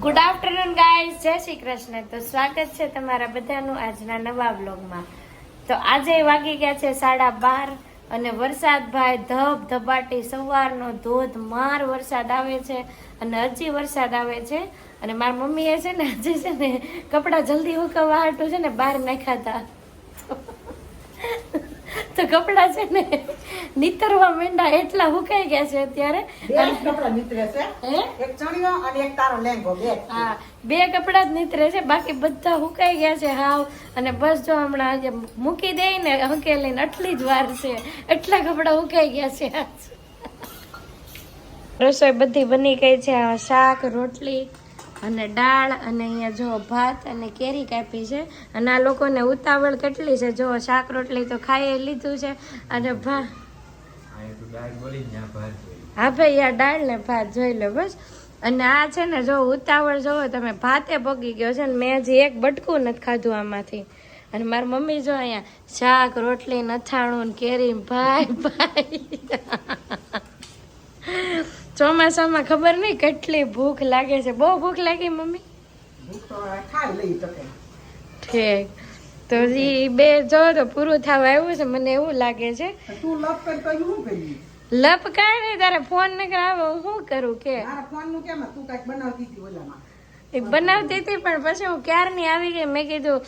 Good afternoon guys, જય શ્રી કૃષ્ણ. તો સ્વાગત છે તમારા બધાનું આજના નવા બ્લોગમાં. તો આજે વાગી ગયા છે 12:30 અને વરસાદ ભાઈ ધબધબાટી સવારનો ધોધમાર વરસાદ આવે છે અને હજી વરસાદ આવે છે. અને મારી મમ્મીએ છે ને આજે છે ને કપડાં જલ્દી સુકવવા હાટું છે ને બહાર નાખ્યા હતા. તો કપડા છે ને નીતરવા માંડ્યા, એટલા હુકાઈ ગયા છે અત્યારે. કપડા નીતરે છે, એક ચણિયો અને એક તારો લેંગો, હા, બે કપડા જ નીતરે છે, બાકી બધા હુકાઈ ગયા છે હાવ. અને બસ જો હમણાં આજે મૂકી દે ને હકેલીને આટલી જ વાર છે, એટલા કપડા હુકાઈ ગયા છે. રસોઈ બધી બની ગઈ છે. શાક, રોટલી અને દાળ અને અહીંયા જો ભાત અને કેરી કાપી છે. અને આ લોકોને ઉતાવળ કેટલી છે, જો શાક રોટલી તો ખાઈ લીધું છે અને હા ભાઈ આ દાળ ને ભાત જોઈ લો બસ. અને આ છે ને જો ઉતાવળ જોવો તમે, ભાતે પગી ગયો છે ને મેં હજી એક બટકું નથી ખાધું આમાંથી. અને મારી મમ્મી જો અહીંયા શાક રોટલી નથાણું કેરી ભાઈ ચોમાસામાં ખબર નહીં કેટલી ભૂખ લાગે છે. બહુ ભૂખ લાગી મમ્મી? ઠીક, તો ઈ બે જો તો પૂરું થવા આવ્યું છે મને એવું લાગે છે. લપ કાંઈ નહીં, તારે ફોન ન કરાવો હું શું કરું કે બનાવતી હતી પણ પછી હું ક્યારની આવી ગઈ. મેં કીધું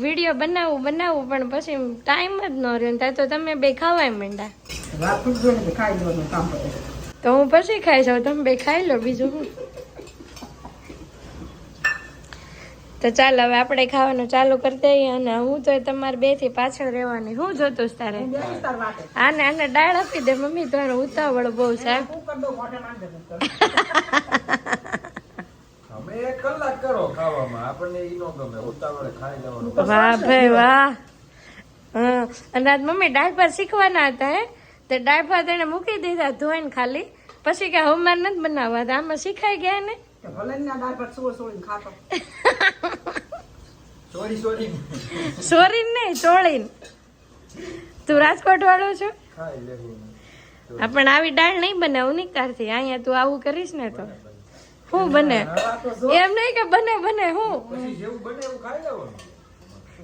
વિડીયો બનાવું પણ પછી ટાઈમ જ ન રહ્યો. ત્યાં તો તમે બે ખાવાય માંડ્યા, તો હું પછી ખાઈ જાઉં, તમે બે ખાઈ લો, બીજું હું. તો ચાલ હવે આપણે ખાવાનું ચાલુ કરી દઈએ. અને હું તો તમારે બે થી પાછળ રહેવાની. હું જોતું તારે આને દાળ આપી દે મમ્મી, તારે ઉતાવળ બહુ સાહેબ. વાહ ભાઈ વાહ. હા, અને આજ મમ્મી દાળ ભાત શીખવાના હતા હે, તે દાળ ભાત એને મૂકી દીધા ધોઈને ખાલી. પછી કે હમાર નથી બનાવવા, આમાં શીખાઈ ગયા ને. સોરીન નહીં, ચોળીન. તું રાજકોટ વાળો છો? હા, પણ આવી દાળ નહીં બનાવું નહીં કારથી. અહીંયા તું આવું કરીશ ને તો શું બને? એમ નહીં કે બને હું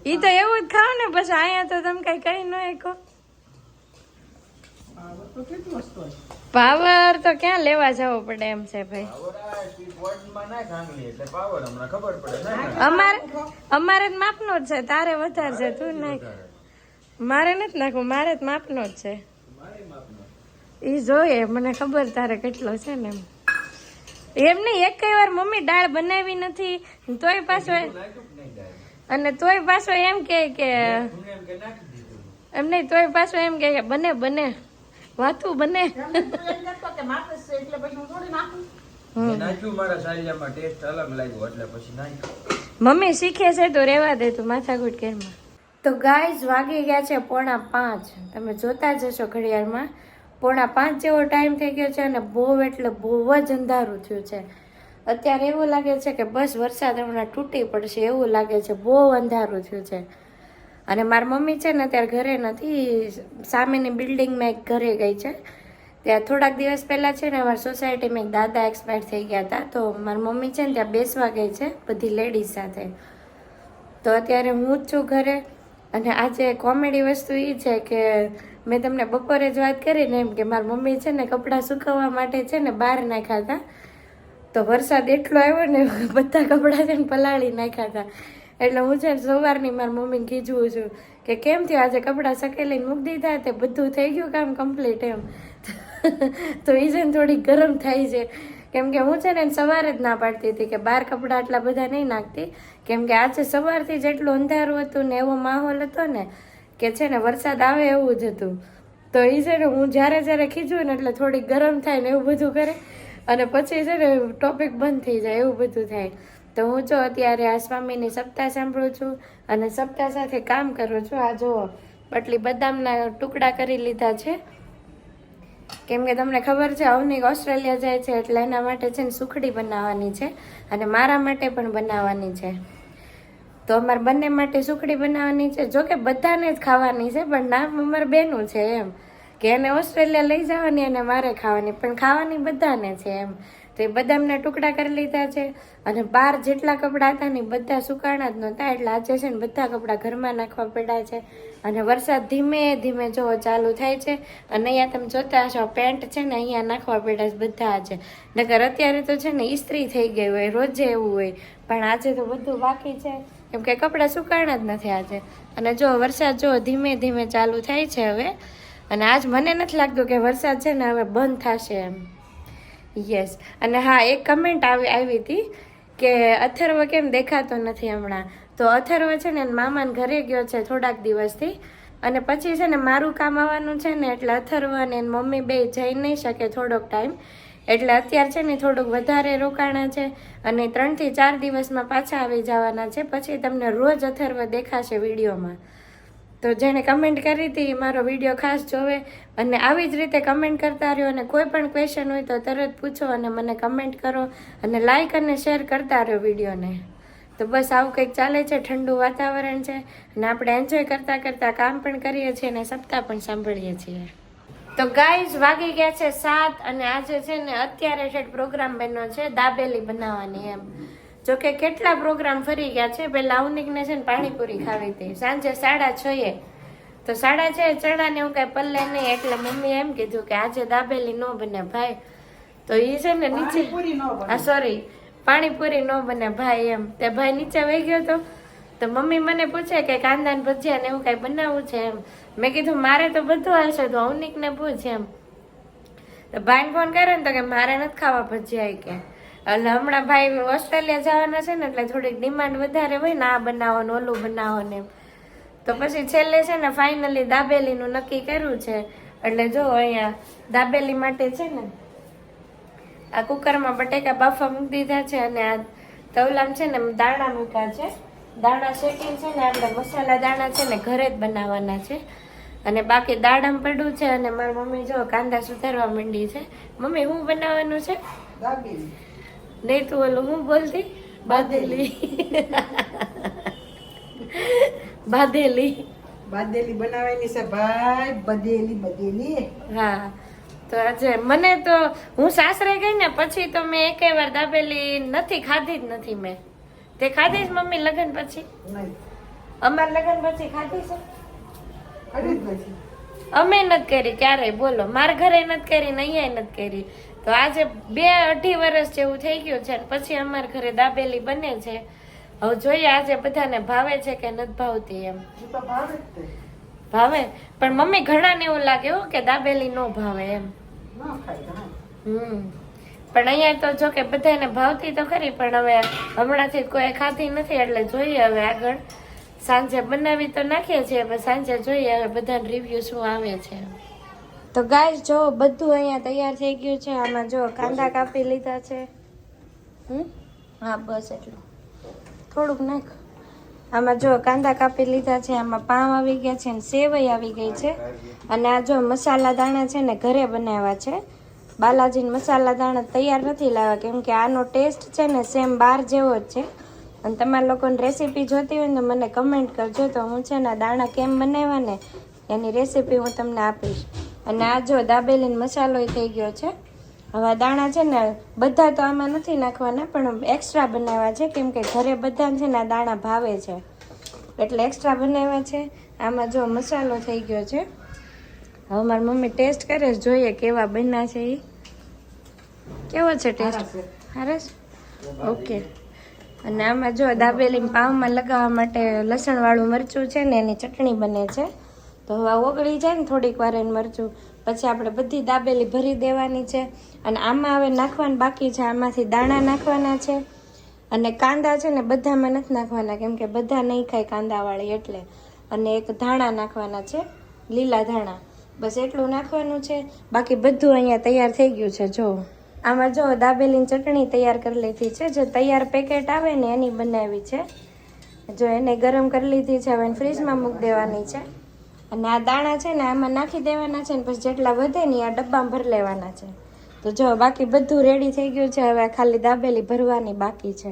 ઈ તો એવું જ ખાવ ને. પછી અહીંયા તો તમે કઈ કરી ન શકો. પાવર તો ક્યાં લેવા જવો પડે એમ છે ભાઈ. અમારે જ માપનો જ છે, તારે વધારે છે, તું નાખ. મારે નથી નાખવું, મારે જ માપનો જ છે. ઈ જોઈએ મને ખબર તારે કેટલો છે ને. એમ નહીં, એક કઈ વાર મમ્મી દાળ બનાવી નથી તોય પાછો એમ કે એમ નહીં, તોય પાછો એમ કે બને વાતું બને. મમ્મી શીખે છે તો રેવા દે તું માથાકૂટ કેરમાં. તો ગાઈઝ વાગી ગયા છે 4:45. તમે જોતા જશો ઘડિયાળમાં 4:45 જેવો ટાઈમ થઈ ગયો છે. અને બહુ એટલે બહુ જ અંધારું થયું છે અત્યારે. એવું લાગે છે કે બસ વરસાદ હમણાં તૂટી પડશે એવું લાગે છે, બહુ અંધારું થયું છે. અને મારી મમ્મી છે ને અત્યારે ઘરે નથી, સામેની બિલ્ડિંગમાં એક ઘરે ગઈ છે. ત્યાં થોડાક દિવસ પહેલાં છે ને અમારી સોસાયટીમાં એક દાદા એક્સપાયર થઈ ગયા હતા, તો મારી મમ્મી છે ને ત્યાં બેસવા ગઈ છે બધી લેડીઝ સાથે. તો અત્યારે હું જ છું ઘરે. અને આજે કોમેડી વસ્તુ એ છે કે મેં તમને બપોરે જ વાત કરીને એમ કે મારી મમ્મી છે ને કપડાં સુકવવા માટે છે ને બહાર નાખ્યા હતા. તો વરસાદ એટલો આવ્યો ને બધા કપડાં છે ને પલાળી નાખ્યા હતા. એટલે હું છે ને સવારની મારી મમ્મીને કીધું છું કે કેમ થયું આજે કપડાં સકેલીને મૂકી દીધા, તે બધું થઈ ગયું કામ કમ્પ્લીટ એમ. તો એ છે ને થોડી ગરમ થાય છે, કેમ કે હું છે ને સવારે જ ના પાડતી હતી કે બહાર કપડાં આટલા બધા નહીં નાખતી. કેમ કે આજે સવારથી જેટલું અંધારું હતું ને એવો માહોલ હતો ને કે છે ને વરસાદ આવે એવું જ હતું. તો એ છે ને હું જ્યારે ખીજું ને એટલે થોડી ગરમ થાય ને એવું બધું કરે, અને પછી છે ને ટોપિક બંધ થઈ જાય એવું બધું થાય. તો હું જો અત્યારે આ સ્વામીની સપ્તાહ સાંભળું છું અને સપ્તાહ સાથે કામ કરું છું. આ જુઓ આટલી બદામના ટુકડા કરી લીધા છે, કેમ કે તમને ખબર છે અવનિક ઓસ્ટ્રેલિયા જાય છે એટલે એના માટે છે ને સુખડી બનાવવાની છે અને મારા માટે પણ બનાવવાની છે. તો અમારે બંને માટે સુખડી બનાવવાની છે. જોકે બધાને જ ખાવાની છે પણ નામ અમારે બેનું છે એમ, કે એને ઓસ્ટ્રેલિયા લઈ જવાની અને મારે ખાવાની, પણ ખાવાની બધાને છે એમ. તો એ બદામના ટુકડા કરી લીધા છે અને બહાર જેટલા કપડાં હતા ને બધા સુકાણા જ નહોતા, એટલે આજે છે ને બધા કપડાં ઘરમાં નાખવા પડ્યા છે. અને વરસાદ ધીમે ધીમે જો ચાલુ થાય છે અને અહીંયા તમે જોતા હશો પેન્ટ છે ને અહીંયા નાખવા પડ્યા છે બધા આજે. નકર અત્યારે તો છે ને ઇસ્ત્રી થઈ ગઈ હોય, રોજે એવું હોય, પણ આજે તો બધું બાકી છે કેમ કે કપડાં સુકાણા જ નથી આજે. અને જો વરસાદ જો ધીમે ધીમે ચાલુ થાય છે હવે, અને આજ મને નથી લાગતું કે વરસાદ છે ને હવે બંધ થશે એમ. યસ. અને હા, એક કમેન્ટ આવી હતી કે અથર્વ કેમ દેખાતો નથી હમણાં. તો અથર્વ છે ને મામાના ઘરે ગયો છે થોડાક દિવસથી, અને પછી છે ને મારું કામ આવવાનું છે ને એટલે અથર્વ અને એની મમ્મી બે જઈ નહીં શકે થોડોક ટાઈમ, એટલે અત્યારે છે ને થોડુંક વધારે રોકાણા છે અને 3 થી 4 દિવસમાં પાછા આવી જવાના છે. પછી તમને રોજ અથર્વ દેખાશે વિડીયોમાં. તો જેણે કમેન્ટ કરી હતી મારો વિડીયો ખાસ જોવે અને આવી જ રીતે કમેન્ટ કરતા રહ્યો, અને કોઈ પણ ક્વેશ્ચન હોય તો તરત પૂછો અને મને કમેન્ટ કરો અને લાઈક અને શેર કરતા રહ્યો વિડીયોને. તો બસ આવું કંઈક ચાલે છે, ઠંડુ વાતાવરણ છે અને આપણે એન્જોય કરતાં કરતાં કામ પણ કરીએ છીએ અને સપ્તાહ પણ સાંભળીએ છીએ. તો ગાઈઝ વાગી ગયા છે 7 અને આજે છે ને અત્યારે છે પ્રોગ્રામ બન્યો છે દાબેલી બનાવવાની એમ. જોકે કેટલા પ્રોગ્રામ ફરી ગયા છે. પહેલા અવનિકને છે ને પાણીપુરી ખાવી હતી સાંજે 6:30. તો 6:30 ચણા ને એવું કઈ પલ્લે નહીં, એટલે મમ્મી એમ કીધું કે આજે દાબેલી ન બને ભાઈ. તો એ છે ને નીચે પાણીપુરી ન બને ભાઈ એમ. તે ભાઈ નીચે વહી ગયો તો મમ્મી મને પૂછે કે કાંદા ને ભજીયા ને એવું કઈ બનાવવું છે એમ. મેં કીધું મારે તો બધું હાલશે, તો અવનિક ને પૂછ એમ. તો ભાઈને ફોન કર્યો ને તો કે મારે નથી ખાવા ભજીયા કે. એટલે હમણાં ભાઈ ઓસ્ટ્રેલિયા જવાના છે ને એટલે થોડીક ડિમાન્ડ વધારે હોય ને, આ બનાવો ને ઓલું બનાવો ને. તો પછી છેલ્લે છે ને ફાઇનલી દાબેલીનું નક્કી કર્યું છે. એટલે જો અહીંયા દાબેલી માટે છે ને આ કુકરમાં બટેકા બાફા મૂકી દીધા છે અને આ તવલામાં છે ને દાણા મૂક્યા છે. દાણા શેકીને છે ને આપણે મસાલા દાણા છે ને ઘરે જ બનાવવાના છે. અને બાકી દાડમ પડ્યું છે અને મારી મમ્મી જો કાંદા સુધારવા માંડી છે. મમ્મી શું બનાવવાનું છે? નહીં તું ઓલું હું બોલતી? બાદેલી બનાવવાની છે ભાઈ, બધેલી. હા, તો આજે મને તો હું સાસરે ગઈ ને પછી તો મેં એકેય વાર દાબેલી નથી ખાધી જ નથી મેં. તે ખાધી છે મમ્મી લગ્ન પછી? અમાર લગ્ન પછી ખાધી છે? અમે નથી કરી ક્યારેય, બોલો. મારા ઘરે નથી કરી ને અહીંયા નથી કરી. તો આજે 2-2.5 વર્ષ જેવું થઈ ગયું છે પછી અમારા ઘરે દાબેલી બને છે. હવે જોઈએ આજે બધાને ભાવે છે કે નથી ભાવતી એમ. ભાવે, પણ મમ્મી ઘણાને એવું લાગે હો કે દાબેલી નો ભાવે એમ. પણ અહીંયા તો જો કે બધાને ભાવતી તો ખરી, પણ હવે હમણાંથી કોઈ ખાધી નથી એટલે જોઈએ હવે આગળ સાંજે બનાવી તો નાખીએ છીએ, પણ સાંજે જોઈએ હવે બધાને રિવ્યુ શું આવે છે. તો ગાઈસ જો બધું અહીંયા તૈયાર થઈ ગયું છે. આમાં જો કાંદા કાપી લીધા છે. હા બસ એટલું, થોડુંક નાખ. આમાં જો કાંદા કાપી લીધા છે, આમાં પાવ આવી ગયા છે ને સેવઈ આવી ગઈ છે. અને આ જો મસાલા દાણા છે ને ઘરે બનાવ્યા છે. બાલાજી મસાલા દાણા તૈયાર નથી લાવ્યા કેમ કે આનો ટેસ્ટ છે ને સેમ બહાર જેવો જ છે. અને તમારા લોકોને રેસીપી જોતી હોય ને તો મને કમેન્ટ કરજો, તો હું છે ને દાણા કેમ બનાવ્યા ને એની રેસીપી હું તમને આપીશ. અને આ જો દાબેલીનો મસાલો થઈ ગયો છે. હવે દાણા છે ને બધા તો આમાં નથી નાખવાના, પણ એક્સ્ટ્રા બનાવ્યા છે કેમ કે ઘરે બધા છે ને આ દાણા ભાવે છે એટલે એક્સ્ટ્રા બનાવ્યા છે. આમાં જો મસાલો થઈ ગયો છે. હવે મારી મમ્મી ટેસ્ટ કરે જોઈએ કેવા બન્યા છે. એ કેવો છે ટેસ્ટ? સરસ, ઓકે. અને આમાં જો દાબેલી પાવમાં લગાવવા માટે લસણવાળું મરચું છે ને એની ચટણી બને છે. તો હવે ઓગળી જાય ને થોડીક વાર એનું મરચું, પછી આપણે બધી દાબેલી ભરી દેવાની છે. અને આમાં હવે નાખવાનું બાકી છે, આમાંથી દાણા નાખવાના છે. અને કાંદા છે ને બધામાં નથી નાખવાના કેમ કે બધા નહીં ખાય કાંદાવાળી એટલે. અને એક ધાણા નાખવાના છે, લીલા ધાણા. બસ એટલું નાખવાનું છે. બાકી બધું અહીંયા તૈયાર થઈ ગયું છે. જો આમાં જો દાબેલીની ચટણી તૈયાર કરી લીધી છે, જે તૈયાર પેકેટ આવે ને એની બનાવી છે. જો એને ગરમ કરી લીધી છે, હવે ફ્રીજમાં મૂકી દેવાની છે. અને આ દાણા છે ને આમાં નાખી દેવાના છે ને પછી જેટલા વધે ને આ ડબ્બામાં ભરી લેવાના છે. તો જો બાકી બધું રેડી થઈ ગયું છે, હવે ખાલી દાબેલી ભરવાની બાકી છે.